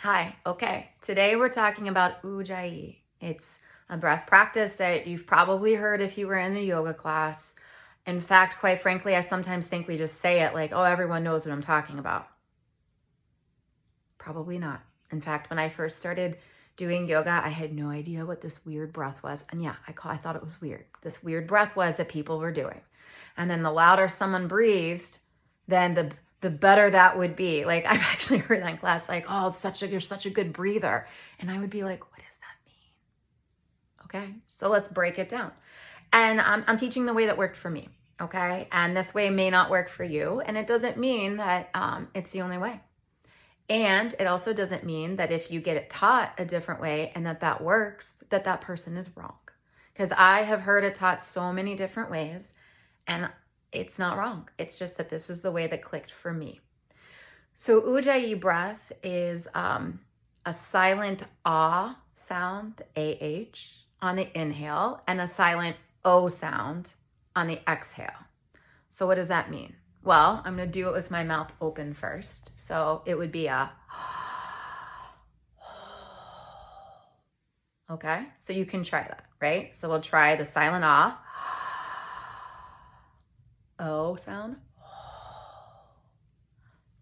Hi, okay. Today we're talking about Ujjayi. It's a breath practice that you've probably heard if you were in a yoga class. In fact, quite frankly, I sometimes think we just say it like, oh, everyone knows what I'm talking about. Probably not. In fact, when I first started doing yoga, I had no idea what this weird breath was. And yeah, I thought it was weird. This weird breath was that people were doing. And then the louder someone breathed, then the better that would be. Like I've actually heard that in class, like, oh, you're such a good breather. And I would be like, what does that mean? Okay, so let's break it down. And I'm teaching the way that worked for me. Okay, and this way may not work for you. And it doesn't mean that it's the only way. And it also doesn't mean that if you get it taught a different way and that works, that person is wrong. Because I have heard it taught so many different ways and it's not wrong. It's just that this is the way that clicked for me. So Ujjayi breath is a silent ah sound, AH, on the inhale and a silent O sound on the exhale. So what does that mean? Well, I'm going to do it with my mouth open first. So it would be a okay? So you can try that, right? So we'll try the silent ah, O sound.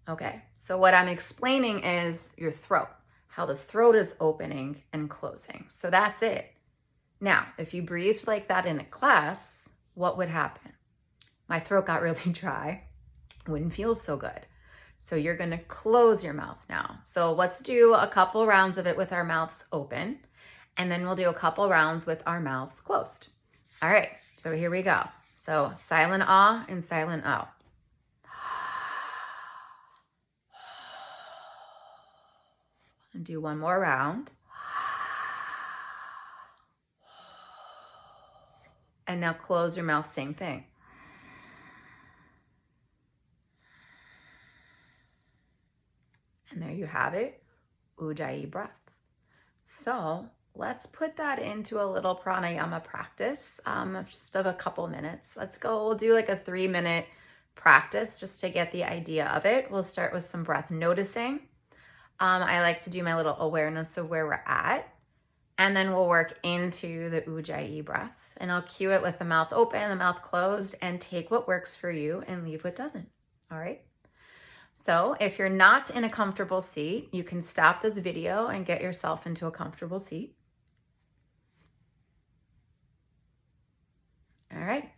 Okay, so what I'm explaining is your throat, how the throat is opening and closing. So that's it. Now, if you breathed like that in a class, what would happen? My throat got really dry, wouldn't feel so good. So you're gonna close your mouth now. So let's do a couple rounds of it with our mouths open, and then we'll do a couple rounds with our mouths closed. All right, so here we go. So silent ah and silent O. And do one more round. And now close your mouth, same thing. And there you have it, Ujjayi breath. So let's put that into a little pranayama practice, just of a couple minutes. We'll do like a 3-minute practice just to get the idea of it. We'll start with some breath noticing. I like to do my little awareness of where we're at. And then we'll work into the Ujjayi breath. And I'll cue it with the mouth open, the mouth closed, and take what works for you and leave what doesn't. All right? So if you're not in a comfortable seat, you can stop this video and get yourself into a comfortable seat. All right.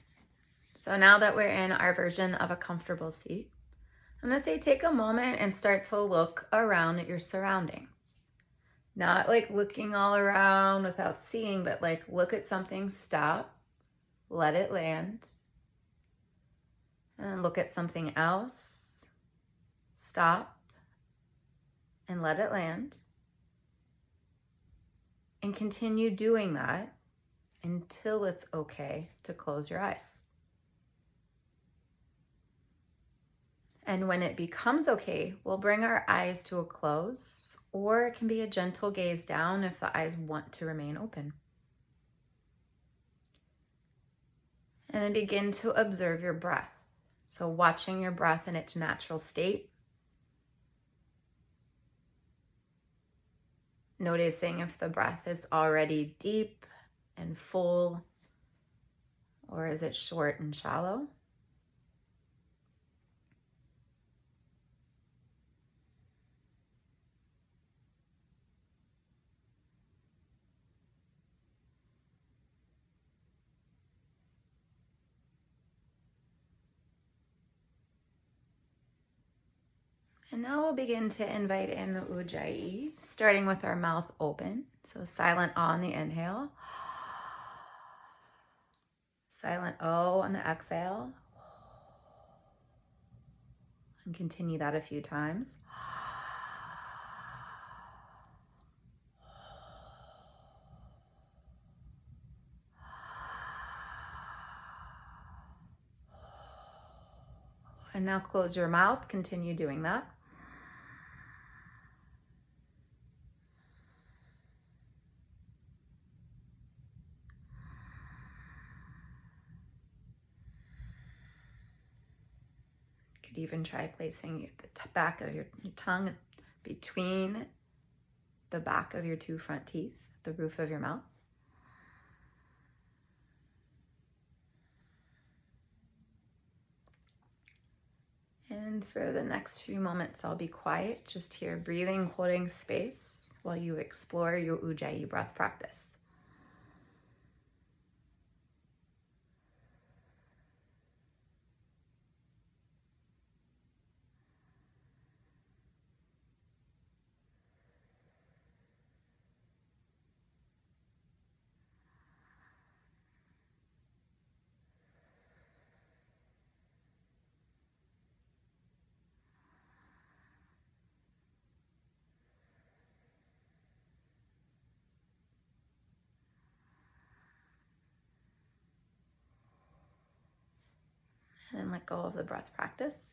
So now that we're in our version of a comfortable seat, I'm going to say take a moment and start to look around at your surroundings. Not like looking all around without seeing, but like look at something, stop, let it land, and then look at something else, stop, and let it land. And continue doing that until it's okay to close your eyes. And when it becomes okay, we'll bring our eyes to a close, or it can be a gentle gaze down if the eyes want to remain open. And then begin to observe your breath. So watching your breath in its natural state. Noticing if the breath is already deep and full, or is it short and shallow? And now we'll begin to invite in the Ujjayi, starting with our mouth open. So silent ah on the inhale. Silent O on the exhale. And continue that a few times. And now close your mouth. Continue doing that. You could even try placing the back of your tongue between the back of your 2 front teeth, the roof of your mouth. And for the next few moments, I'll be quiet, just here breathing, holding space while you explore your Ujjayi breath practice. And then let go of the breath practice.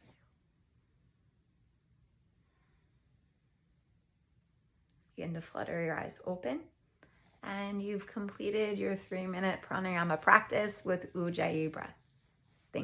Begin to flutter your eyes open. And you've completed your 3-minute pranayama practice with Ujjayi breath.